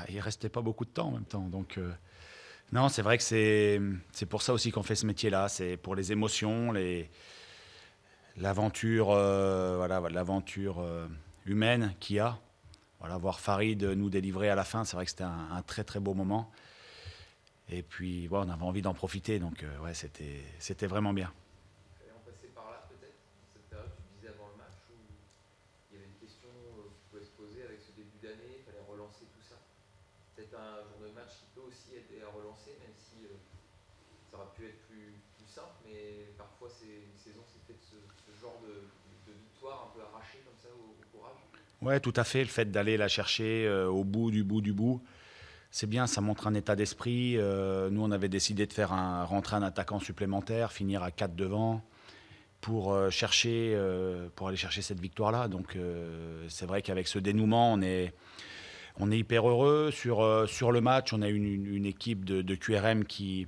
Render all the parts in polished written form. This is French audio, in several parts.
il restait pas beaucoup de temps en même temps. Donc, non, c'est vrai que c'est pour ça aussi qu'on fait ce métier-là. C'est pour les émotions, l'aventure, voilà, l'aventure humaine qu'il y a. Voilà, voir Farid nous délivrer à la fin, c'est vrai que c'était un très très beau moment. Et puis, ouais, on avait envie d'en profiter, donc ouais, c'était vraiment bien. Il fallait en passer par là peut-être, dans cette période, tu disais avant le match, où il y avait des questions qui pouvaient se poser avec ce début d'année, il fallait relancer tout ça. Peut-être un jour de match qui peut aussi aider à relancer, même si ça aurait pu être plus simple, mais parfois une saison c'est fait de ce genre de victoire un peu arrachée comme ça au courage. Ouais, tout à fait. Le fait d'aller la chercher au bout du bout du bout, c'est bien, ça montre un état d'esprit. Nous, on avait décidé de faire rentrer un attaquant supplémentaire, finir à 4 devant, pour aller chercher cette victoire-là. Donc, c'est vrai qu'avec ce dénouement, on est hyper heureux. Sur le match, on a une équipe de QRM qui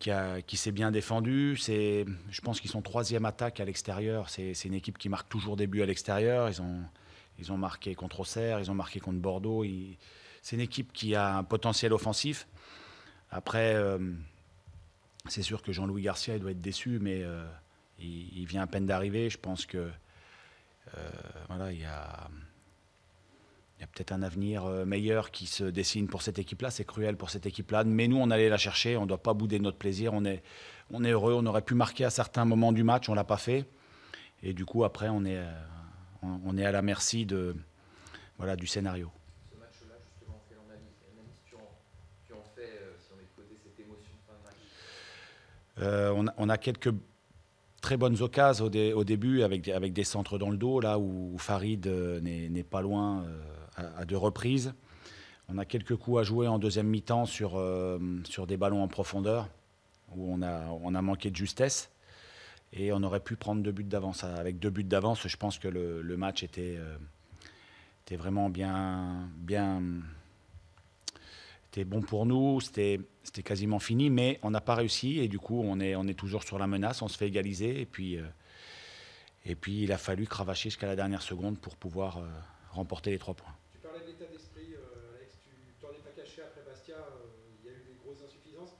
s'est bien défendue. Je pense qu'ils sont troisième attaque à l'extérieur. C'est une équipe qui marque toujours des buts à l'extérieur. Ils ont marqué contre Auxerre, ils ont marqué contre Bordeaux. C'est une équipe qui a un potentiel offensif. Après, c'est sûr que Jean-Louis Garcia il doit être déçu, mais il vient à peine d'arriver. Je pense que voilà, il y a peut-être un avenir meilleur qui se dessine pour cette équipe-là. C'est cruel pour cette équipe-là. Mais nous, on allait la chercher. On ne doit pas bouder notre plaisir. On est heureux. On aurait pu marquer à certains moments du match. On ne l'a pas fait. Et du coup, après, on est à la merci voilà, du scénario. Ce match-là, justement, quelle analyse tu en fais si on met de côté cette émotion de fin de match? On a quelques très bonnes occasions au début avec des centres dans le dos, là où Farid n'est pas loin à deux reprises. On a quelques coups à jouer en deuxième mi-temps sur des ballons en profondeur, où on a manqué de justesse. Et on aurait pu prendre 2 buts d'avance. Avec 2 buts d'avance, je pense que le match était vraiment était bon pour nous. C'était quasiment fini, mais on n'a pas réussi. Et du coup, on est toujours sur la menace. On se fait égaliser. Et puis il a fallu cravacher jusqu'à la dernière seconde pour pouvoir remporter les 3 points. Tu parlais de l'état d'esprit, Alex, tu t'en es pas caché après Bastia, il y a eu des grosses insuffisances.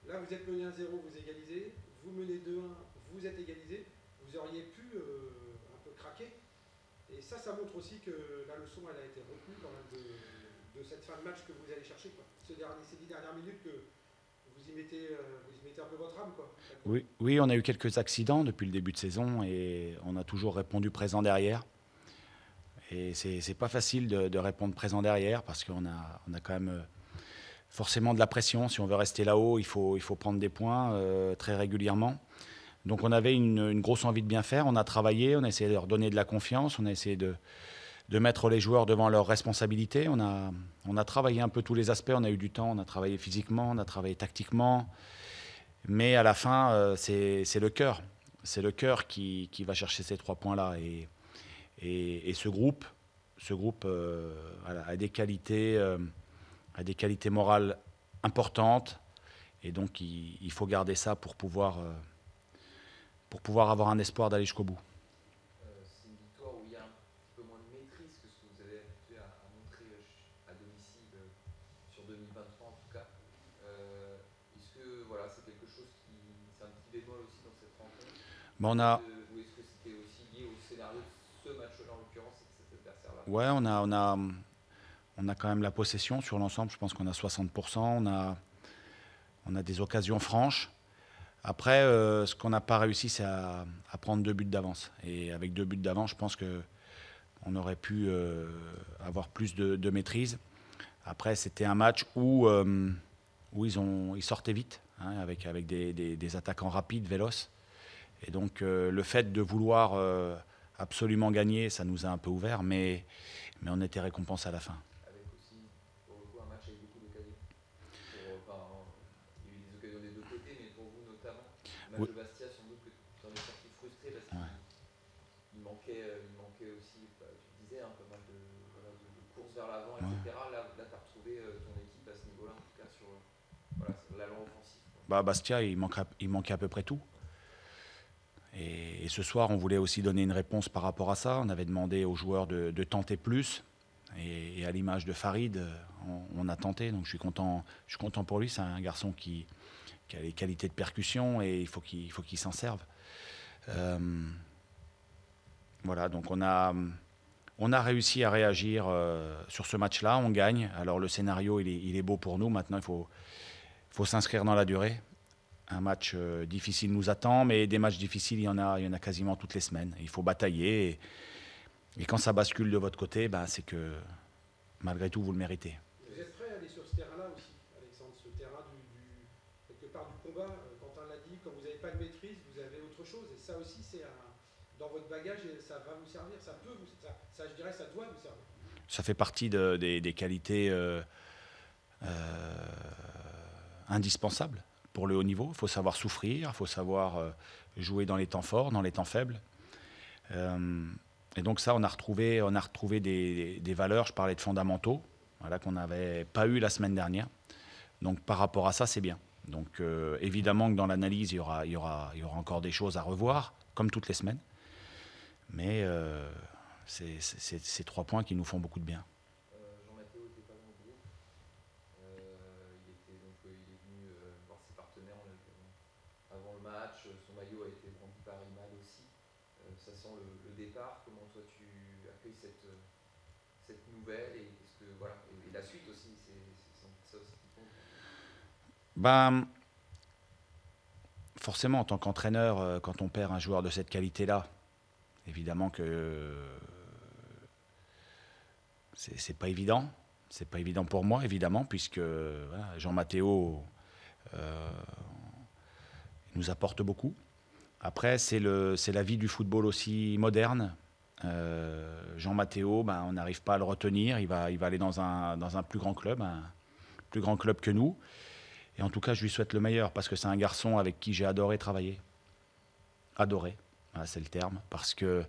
Là, vous êtes mené 1-0, vous égalisez, vous menez 2-1, vous êtes égalisé, vous auriez pu un peu craquer. Et ça montre aussi que la leçon, elle a été retenue quand même de cette fin de match que vous allez chercher. Quoi. Ces 10 dernières minutes que vous y mettez un peu votre âme, quoi, Oui, concrètement. oui, on a eu quelques accidents depuis le début de saison et on a toujours répondu présent derrière. Et c'est pas facile de répondre présent derrière parce qu'on a quand même forcément de la pression. Si on veut rester là-haut, il faut prendre des points très régulièrement. Donc on avait une grosse envie de bien faire. On a travaillé, on a essayé de leur donner de la confiance, on a essayé de mettre les joueurs devant leurs responsabilités. On a travaillé un peu tous les aspects, on a eu du temps, on a travaillé physiquement, on a travaillé tactiquement. Mais à la fin, c'est le cœur. C'est le cœur qui va chercher ces 3 points-là. Et ce groupe a des qualités morales importantes. Et donc, il faut garder ça pour pouvoir avoir un espoir d'aller jusqu'au bout. C'est une victoire où il y a un petit peu moins de maîtrise que ce que vous avez habitué à montrer à domicile sur 2023 en tout cas. Est-ce que voilà, c'est quelque chose qui. C'est un petit bémol aussi dans cette rencontre? Mais Le on fait a, de, ou est-ce que c'était aussi lié au scénario de ce match-là en l'occurrence et de cet adversaire-là? ouais, on a quand même la possession sur l'ensemble. Je pense qu'on a 60%. On a des occasions franches. Après, ce qu'on n'a pas réussi, c'est à prendre 2 buts d'avance. Et avec 2 buts d'avance, je pense qu'on aurait pu avoir plus de maîtrise. Après, c'était un match où ils sortaient vite, hein, avec des attaquants rapides, véloces. Et donc, le fait de vouloir absolument gagner, ça nous a un peu ouvert, mais on était récompensé à la fin. Avec aussi, pour le coup, un match avec beaucoup d'occasions. Il y a eu des occasions des deux côtés, mais pour vous notamment, le match Oui, de Bastia, sans doute que tu en es sorti frustré parce ouais. il manquait aussi, bah, tu le disais, pas mal voilà, de courses vers l'avant, Ouais. etc. Là tu as retrouvé ton équipe à ce niveau-là, en tout cas sur voilà, l'allant offensif. Quoi. Bah, Bastia, il manquait à peu près tout. Et ce soir, on voulait aussi donner une réponse par rapport à ça. On avait demandé aux joueurs de tenter plus, Et à l'image de Farid, on a tenté, donc je suis content pour lui. C'est un garçon qui a les qualités de percussion et il faut qu'il s'en serve. Voilà, donc on a réussi à réagir sur ce match-là, on gagne. Alors le scénario, il est beau pour nous. Maintenant, il faut s'inscrire dans la durée. Un match difficile nous attend, mais des matchs difficiles, il y en a quasiment toutes les semaines. Il faut batailler. Et quand ça bascule de votre côté, c'est que malgré tout, vous le méritez. Vous êtes prêt à aller sur ce terrain-là aussi, Alexandre, ce terrain quelque part du combat. Quentin l'a dit, quand vous n'avez pas de maîtrise, vous avez autre chose. Et ça aussi, c'est dans votre bagage et ça va vous servir. Ça peut je dirais, ça doit vous servir. Ça fait partie des qualités indispensables pour le haut niveau. Il faut savoir souffrir, il faut savoir jouer dans les temps forts, dans les temps faibles. Et donc ça, on a retrouvé des valeurs. Je parlais de fondamentaux, voilà, qu'on n'avait pas eu la semaine dernière. Donc par rapport à ça, c'est bien. Donc évidemment que dans l'analyse, il y aura encore des choses à revoir, comme toutes les semaines. Mais c'est ces 3 points qui nous font beaucoup de bien. Jean-Mathéo n'était pas dans le groupe. Il est venu voir ses partenaires avant le match. Son maillot a été brandi par Imad aussi. Ça sent le départ. Comment toi tu accueilles cette nouvelle et la suite aussi, c'est ça aussi qui compte. Forcément, en tant qu'entraîneur, quand on perd un joueur de cette qualité-là, évidemment que c'est pas évident. C'est pas évident pour moi, évidemment, puisque voilà, Jean-Mathéo nous apporte beaucoup. Après, c'est la vie du football aussi moderne. Jean-Mathéo, on n'arrive pas à le retenir. Il va aller dans un plus grand club que nous. Et en tout cas, je lui souhaite le meilleur parce que c'est un garçon avec qui j'ai adoré travailler. Adoré, voilà, c'est le terme. Parce que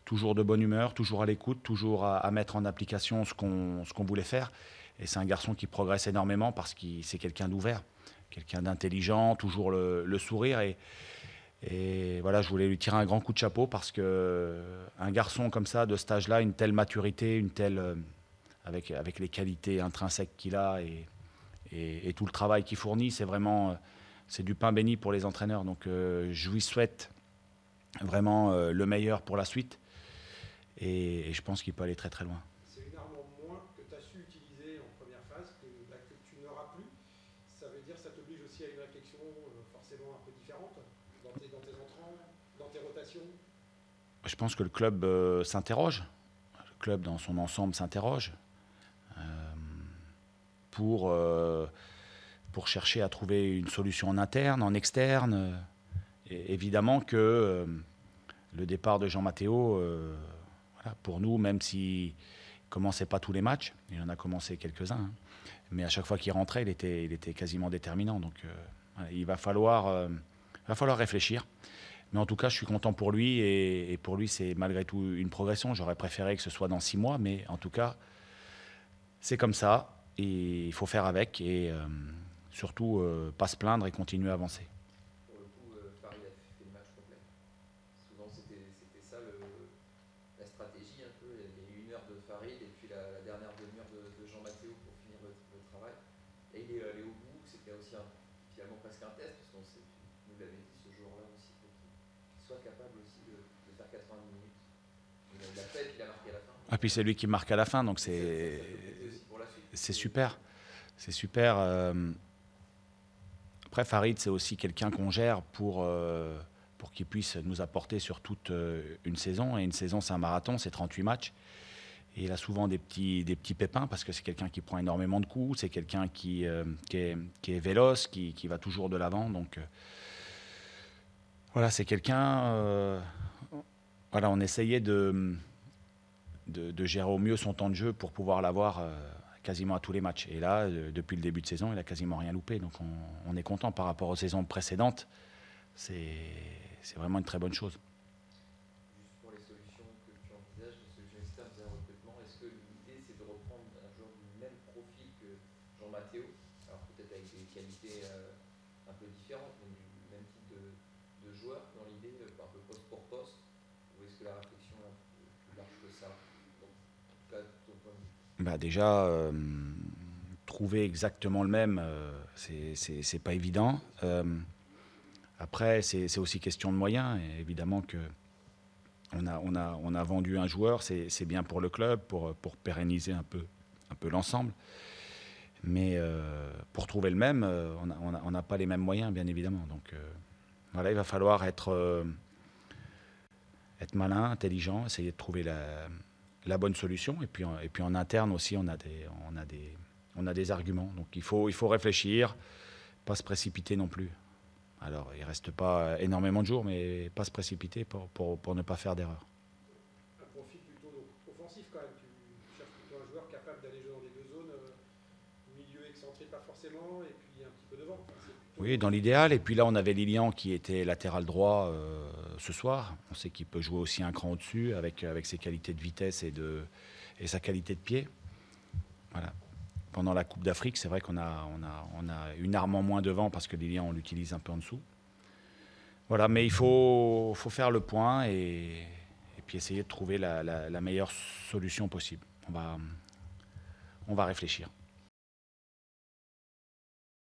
toujours de bonne humeur, toujours à l'écoute, toujours à mettre en application ce qu'on voulait faire. Et c'est un garçon qui progresse énormément parce que c'est quelqu'un d'ouvert, quelqu'un d'intelligent, toujours le sourire. Et voilà, je voulais lui tirer un grand coup de chapeau parce qu'un garçon comme ça, de cet âge-là, une telle maturité, avec les qualités intrinsèques qu'il a et tout le travail qu'il fournit, c'est du pain béni pour les entraîneurs. Donc je lui souhaite vraiment le meilleur pour la suite. Et je pense qu'il peut aller très très loin. C'est une arme en moins que tu as su utiliser en première phase, que tu n'auras plus. Ça veut dire que ça t'oblige aussi à une réflexion forcément un peu différente dans tes entrants, dans tes rotations. Je pense que le club s'interroge. Le club dans son ensemble s'interroge pour chercher à trouver une solution en interne, en externe. Et évidemment que le départ de Jean-Mathéo, pour nous, même s'il ne commençait pas tous les matchs, il en a commencé quelques-uns, mais à chaque fois qu'il rentrait, il était quasiment déterminant. Donc il va falloir réfléchir. Mais en tout cas, je suis content pour lui et pour lui, c'est malgré tout une progression. J'aurais préféré que ce soit dans 6 mois, mais en tout cas, c'est comme ça et il faut faire avec et surtout pas se plaindre et continuer à avancer. Pour le coup, Farid a fait le match complet. Souvent, c'était ça la stratégie un peu. Il y a eu 1 heure de Farid et puis la dernière demi-heure de Jean-Mathéo pour finir le travail. Et il est allé au bout. C'était aussi finalement presque un test parce qu'on nous l'avait dit ce jour-là aussi qu'il soit capable aussi de faire 90 minutes. Il l'a fait et puis il a marqué à la fin. Et puis c'est lui qui marque à la fin, donc c'est super. C'est super. Après, Farid, c'est aussi quelqu'un qu'on gère pour qu'il puisse nous apporter sur toute une saison. Et une saison, c'est un marathon, c'est 38 matchs. Et il a souvent des petits pépins parce que c'est quelqu'un qui prend énormément de coups, c'est quelqu'un qui est véloce, qui va toujours de l'avant. Donc voilà, c'est quelqu'un... voilà, on essayait de gérer au mieux son temps de jeu pour pouvoir l'avoir quasiment à tous les matchs. Et là, depuis le début de saison, il n'a quasiment rien loupé. Donc on est content par rapport aux saisons précédentes. C'est vraiment une très bonne chose. Juste pour les solutions que tu envisages, les solutions externes via recrutement, est-ce que l'idée c'est de reprendre un joueur du même profil que Jean-Mathéo, alors peut-être avec des qualités un peu différentes, mais du même type de joueur dans l'idée, un peu poste pour poste, ou est-ce que la réflexion est un peu plus large que ça? Donc, en tout cas, ton point de vue. Bah déjà, trouver exactement le même, c'est pas évident. Après, c'est aussi question de moyens. Et évidemment que on a vendu un joueur, c'est bien pour le club, pour pérenniser un peu l'ensemble. Mais pour trouver le même, on n'a pas les mêmes moyens, bien évidemment. Donc voilà, il va falloir être malin, intelligent, essayer de trouver la bonne solution. Et puis en interne aussi, on a des arguments. Donc il faut réfléchir, pas se précipiter non plus. Alors il ne reste pas énormément de jours, mais pas se précipiter pour ne pas faire d'erreur. Un profil plutôt donc, offensif quand même. Tu cherches plutôt un joueur capable d'aller jouer dans les deux zones, milieu excentré pas forcément, et puis un petit peu devant. Enfin, Oui, dans l'idéal. Et puis là, on avait Lilian qui était latéral droit ce soir. On sait qu'il peut jouer aussi un cran au-dessus avec ses qualités de vitesse et sa qualité de pied. Voilà. Pendant la Coupe d'Afrique, c'est vrai qu'on a une arme en moins devant parce que Lilian, on l'utilise un peu en dessous. Voilà, mais il faut faire le point et puis essayer de trouver la meilleure solution possible. On va réfléchir.